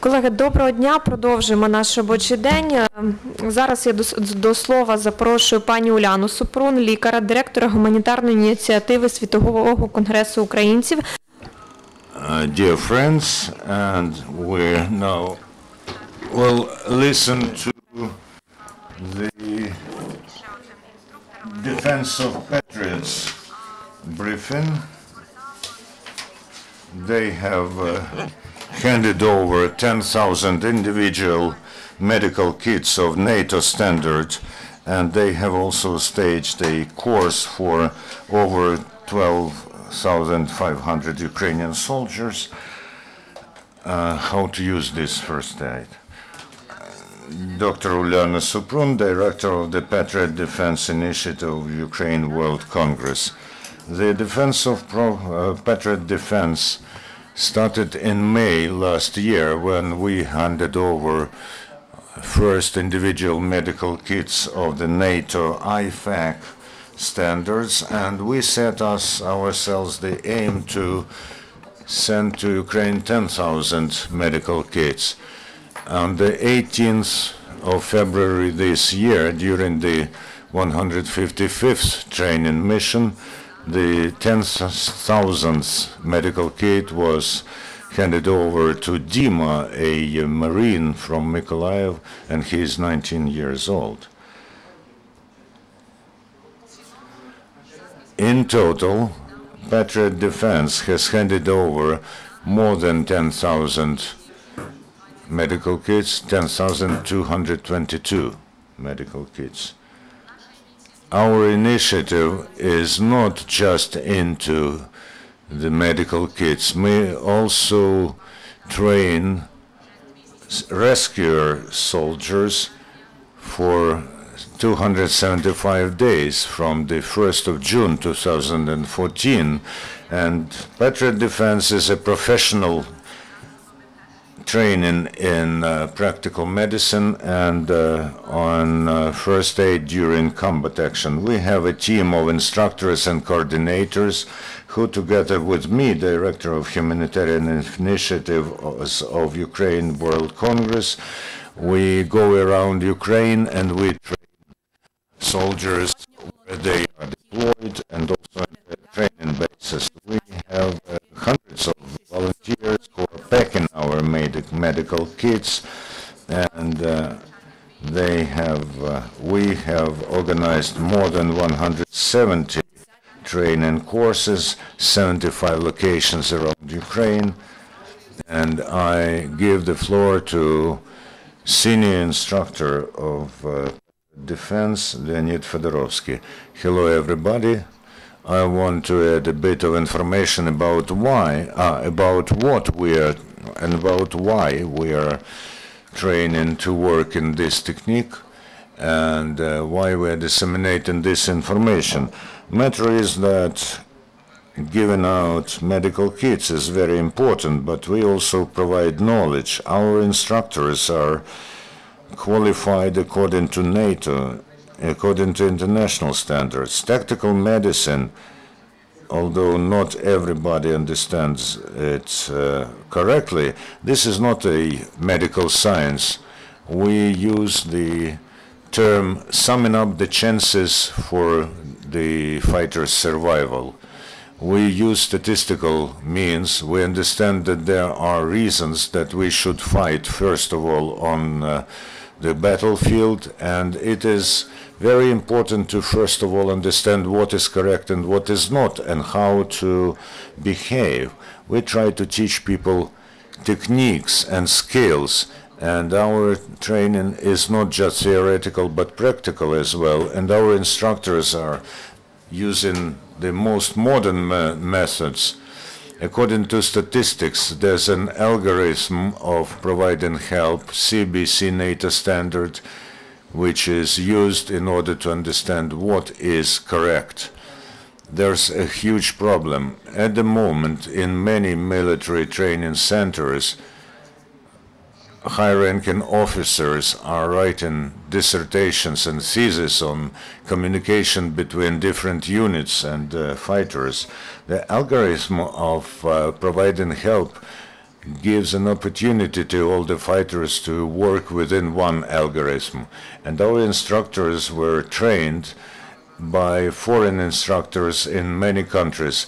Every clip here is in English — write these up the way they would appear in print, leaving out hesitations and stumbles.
Колеги, доброго дня. Продовжуємо наш робочий день. Зараз я до слова запрошую пані Уляну Супрун, лікаря, директора гуманітарної ініціативи Світового конгресу українців. Dear friends, and we now will listen to the Defense of Patriots briefing. They have handed over 10,000 individual medical kits of NATO standard, and they have also staged a course for over 12,500 Ukrainian soldiers how to use this first aid. Dr. Ulyana Suprun, Director of the Patriot Defense Initiative of Ukraine World Congress. The Defense of Patriot Defense started in May last year when we handed over first individual medical kits of the NATO IFAK standards, and we set ourselves the aim to send to Ukraine 10,000 medical kits. On the 18th of February this year, during the 155th training mission, the 10,000th medical kit was handed over to Dima, a Marine from Mykolaiv, and he is 19 years old. In total, Patriot Defense has handed over more than 10,000 medical kits, 10,222 medical kits. Our initiative is not just into the medical kits. We also train rescue soldiers for 275 days from the 1st of June 2014, and Patriot Defense is a professional training in practical medicine and on first aid during combat action. We have a team of instructors and coordinators who, together with me, Director of Humanitarian Initiative of Ukraine World Congress, we go around Ukraine and we train soldiers where they are deployed and also on the training basis. We have hundreds of volunteers who are packing our medical kits, and we have organized more than 170 training courses, 75 locations around Ukraine, and I give the floor to senior instructor of defense, Leonid Fedorovskiy. Hello, everybody. I want to add a bit of information about what we are and about why we are training to work in this technique and why we are disseminating this information. Matter is that giving out medical kits is very important, but we also provide knowledge. Our instructors are qualified according to NATO, according to international standards. Tactical medicine, although not everybody understands it correctly, this is not a medical science. We use the term summing up the chances for the fighter's survival. We use statistical means. We understand that there are reasons that we should fight, first of all, on the battlefield, and it is very important to first of all understand what is correct and what is not, and how to behave. We try to teach people techniques and skills, and our training is not just theoretical but practical as well, and our instructors are using the most modern methods. According to statistics, there's an algorithm of providing help, CBC NATO standard, which is used in order to understand what is correct. There's a huge problem. At the moment, in many military training centers, high-ranking officers are writing dissertations and theses on communication between different units and fighters. The algorithm of providing help gives an opportunity to all the fighters to work within one algorithm. And our instructors were trained by foreign instructors in many countries.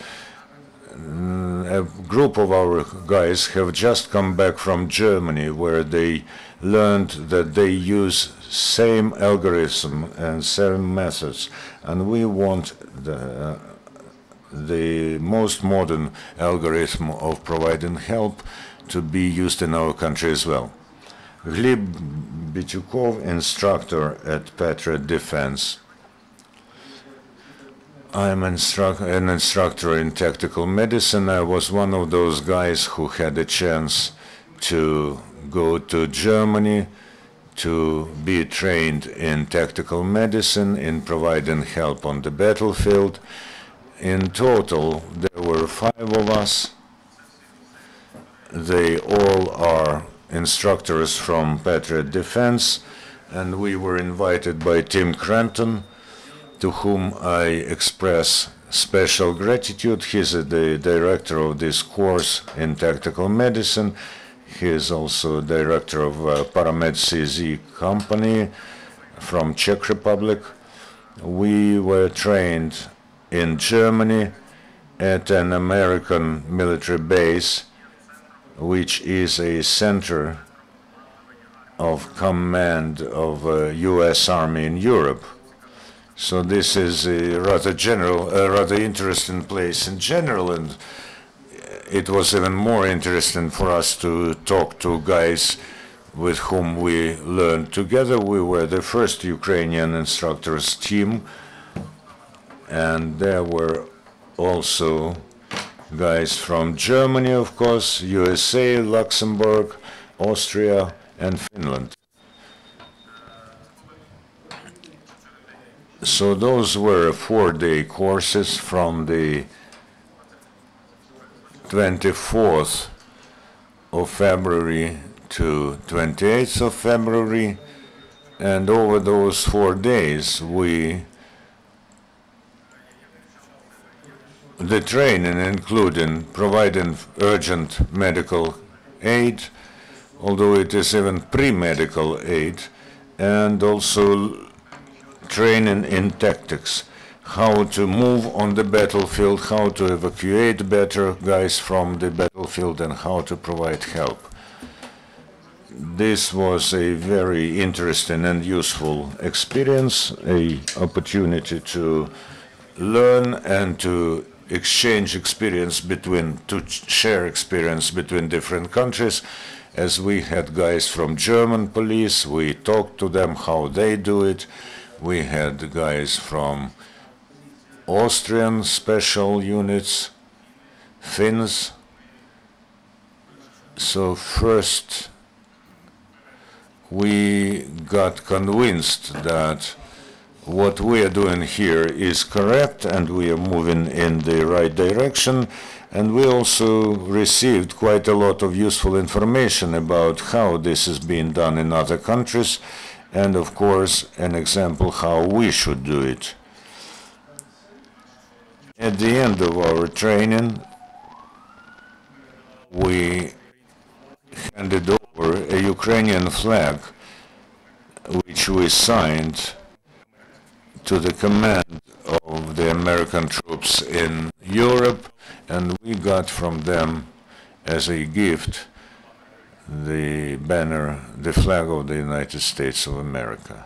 A group of our guys have just come back from Germany, where they learned that they use same algorithm and same methods, and we want the most modern algorithm of providing help to be used in our country as well. Glib, Bitiukov, instructor at Patriot Defense. I'm an instructor in tactical medicine. I was one of those guys who had a chance to go to Germany to be trained in tactical medicine, in providing help on the battlefield. In total, there were 5 of us. They all are instructors from Patriot Defense, and we were invited by Tim Cranton, to whom I express special gratitude. He's the director of this course in tactical medicine. He is also director of Paramed CZ company from Czech Republic. We were trained in Germany at an American military base, which is a center of command of U.S. Army in Europe. So this is a rather interesting place in general, and it was even more interesting for us to talk to guys with whom we learned together. We were the first Ukrainian instructors team, and there were also guys from Germany, of course, USA, Luxembourg, Austria, and Finland. So those were 4-day courses from the 24th of February to 28th of February, and over those 4 days the training including providing urgent medical aid, although it is even pre-medical aid, and also training in tactics, how to move on the battlefield, how to evacuate better guys from the battlefield, and how to provide help. This was a very interesting and useful experience, an opportunity to learn and to exchange experience to share experience between different countries. As we had guys from German police, we talked to them how they do it. We had guys from Austrian special units, Finns. So first we got convinced that what we are doing here is correct and we are moving in the right direction, and we also received quite a lot of useful information about how this is being done in other countries, and of course an example how we should do it. At the end of our training, we handed over a Ukrainian flag which we signed to the command of the American troops in Europe, and we got from them as a gift the banner, the flag of the United States of America.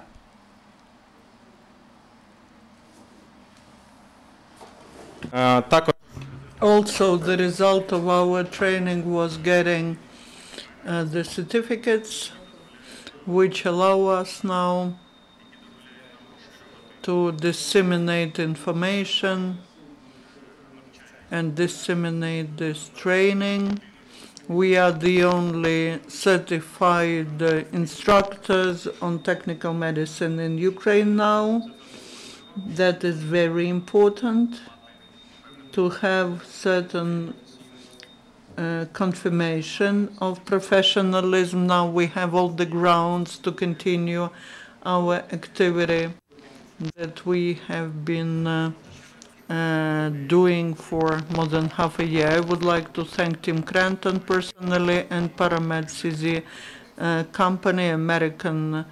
Also, the result of our training was getting the certificates which allow us now to disseminate information and disseminate this training. We are the only certified instructors on technical medicine in Ukraine now. That is very important to have certain confirmation of professionalism. Now we have all the grounds to continue our activity that we have been doing for more than half a year. I would like to thank Tim Cranton personally and Paramed CZ company, American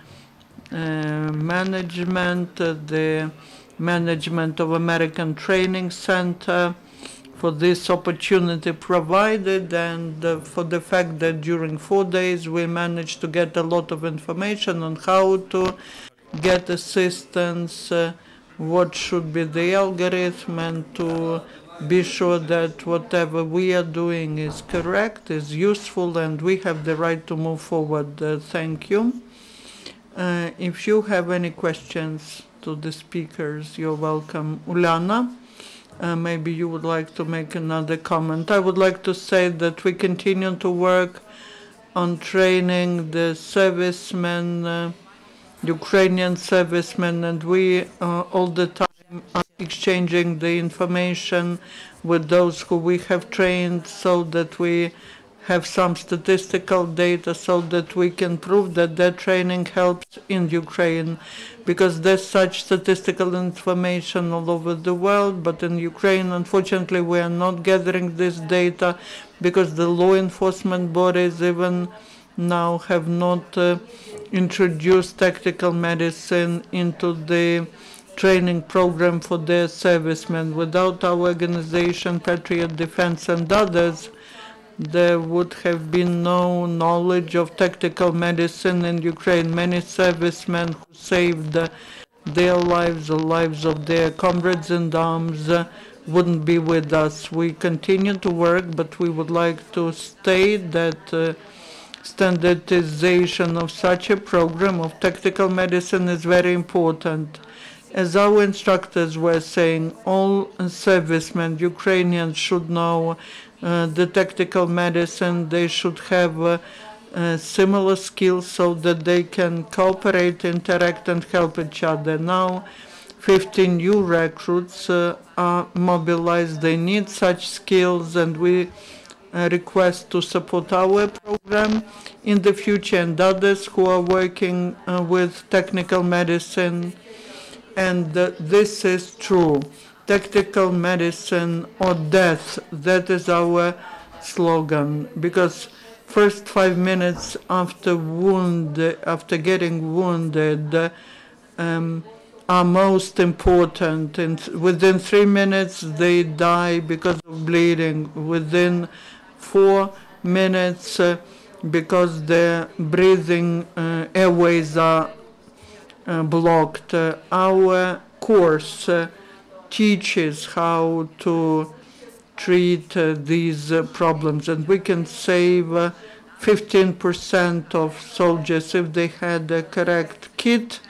management, the management of American Training Center for this opportunity provided, and for the fact that during 4 days we managed to get a lot of information on how to get assistance, what should be the algorithm, and to be sure that whatever we are doing is correct, is useful, and we have the right to move forward. Thank you. If you have any questions to the speakers, you're welcome. Ulyana, maybe you would like to make another comment. I would like to say that we continue to work on training the servicemen, Ukrainian servicemen, and we all the time are exchanging the information with those who we have trained so that we have some statistical data so that we can prove that their training helps in Ukraine, because there's such statistical information all over the world, but in Ukraine, unfortunately, we are not gathering this data because the law enforcement bodies even now have not introduced tactical medicine into the training program for their servicemen. Without our organization, Patriot Defense and others, there would have been no knowledge of tactical medicine in Ukraine. Many servicemen who saved their lives, the lives of their comrades in arms, wouldn't be with us. We continue to work, but we would like to state that standardization of such a program of tactical medicine is very important. As our instructors were saying, all servicemen, Ukrainians, should know the tactical medicine. They should have similar skills so that they can cooperate, interact, and help each other. Now, 15 new recruits are mobilized. They need such skills, and we request to support our program in the future and others who are working with technical medicine. And this is true. Tactical medicine or death, that is our slogan, because first 5 minutes after getting wounded are most important. And within 3 minutes they die because of bleeding. Within 4 minutes because their breathing airways are blocked. Our course teaches how to treat these problems, and we can save 15% of soldiers if they had a correct kit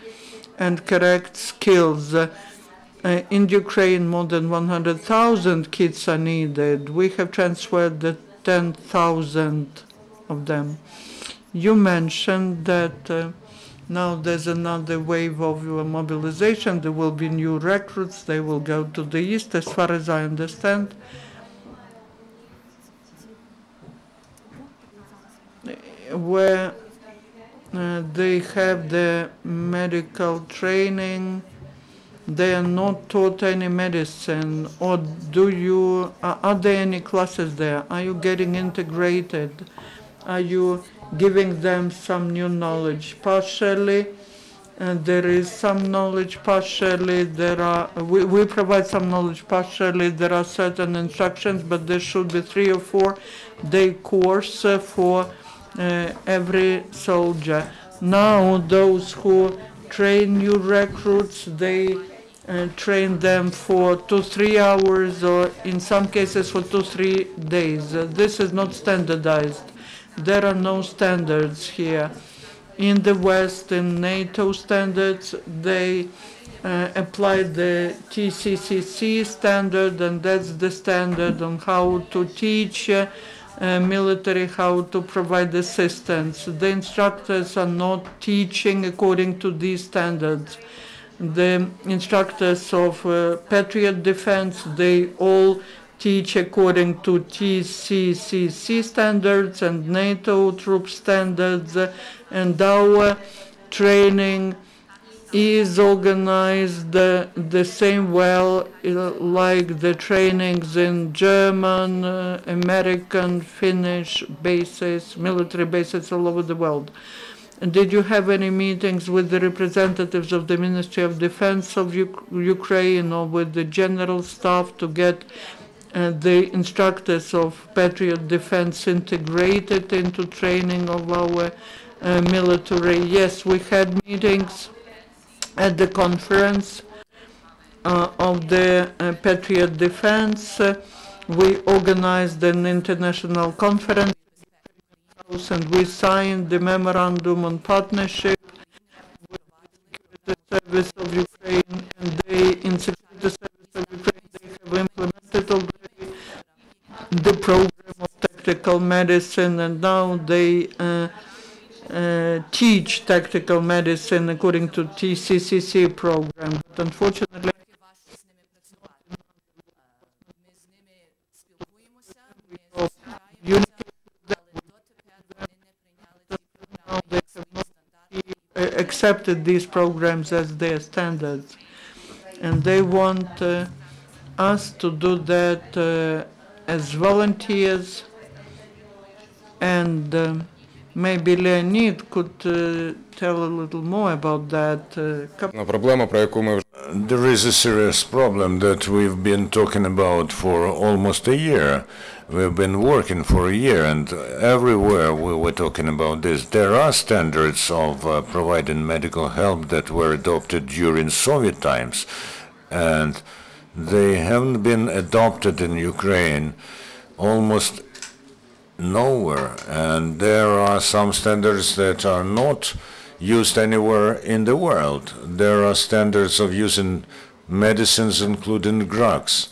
and correct skills. In Ukraine, more than 100,000 kits are needed. We have transferred the 10,000 of them. You mentioned that now there's another wave of mobilization. There will be new recruits. They will go to the east, as far as I understand. Where they have the medical training, they are not taught any medicine, or are there any classes there? Are you getting integrated? Are you giving them some new knowledge? Partially, there is some knowledge. Partially, we provide some knowledge. Partially, there are certain instructions, but there should be 3 or 4 day course for every soldier. Now, those who train new recruits, they train them for 2-3 hours, or in some cases for 2-3 days. This is not standardized. There are no standards here. In the West, in NATO standards, they applied the TCCC standard, and that's the standard on how to teach military, how to provide assistance. The instructors are not teaching according to these standards. The instructors of Patriot Defense, they all teach according to TCCC standards and NATO troop standards, and our training is organized the same well like the trainings in German, American, Finnish bases, military bases all over the world. And did you have any meetings with the representatives of the Ministry of Defense of Ukraine or with the general staff to get the instructors of Patriot Defense integrated into training of our military? Yes, we had meetings at the conference of the Patriot Defense. We organized an international conference and we signed the memorandum on partnership with the Security Service of Ukraine, and they, in Security Service of Ukraine, they have implemented already the program of tactical medicine, and now they teach tactical medicine according to TCCC program. But unfortunately, they have not accepted these programs as their standards, and they want us to do that as volunteers. And maybe Leonid could tell a little more about that. There is a serious problem that we've been talking about for almost a year. We've been working for a year, and everywhere we were talking about this. There are standards of providing medical help that were adopted during Soviet times, and they haven't been adopted in Ukraine almost nowhere. And there are some standards that are not used anywhere in the world. There are standards of using medicines, including drugs,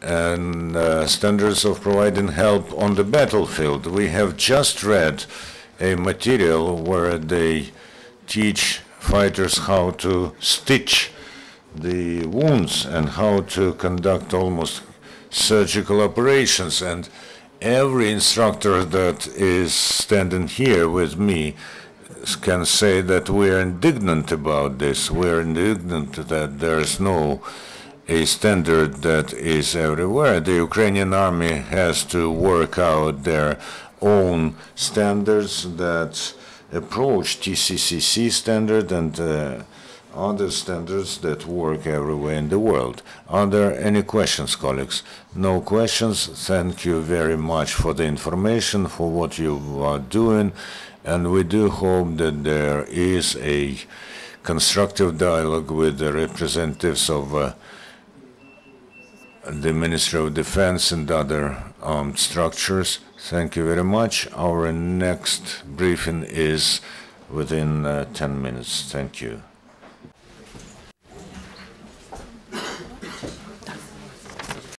and standards of providing help on the battlefield. We have just read a material where they teach fighters how to stitch the wounds and how to conduct almost surgical operations. And every instructor that is standing here with me can say that we are indignant about this. We are indignant that there is no a standard that is everywhere. The Ukrainian army has to work out their own standards that approach TCCC standard and other standards that work everywhere in the world. Are there any questions, colleagues? No questions. Thank you very much for the information, for what you are doing, and we do hope that there is a constructive dialogue with the representatives of the Ministry of Defense and other armed structures. Thank you very much. Our next briefing is within 10 minutes. Thank you.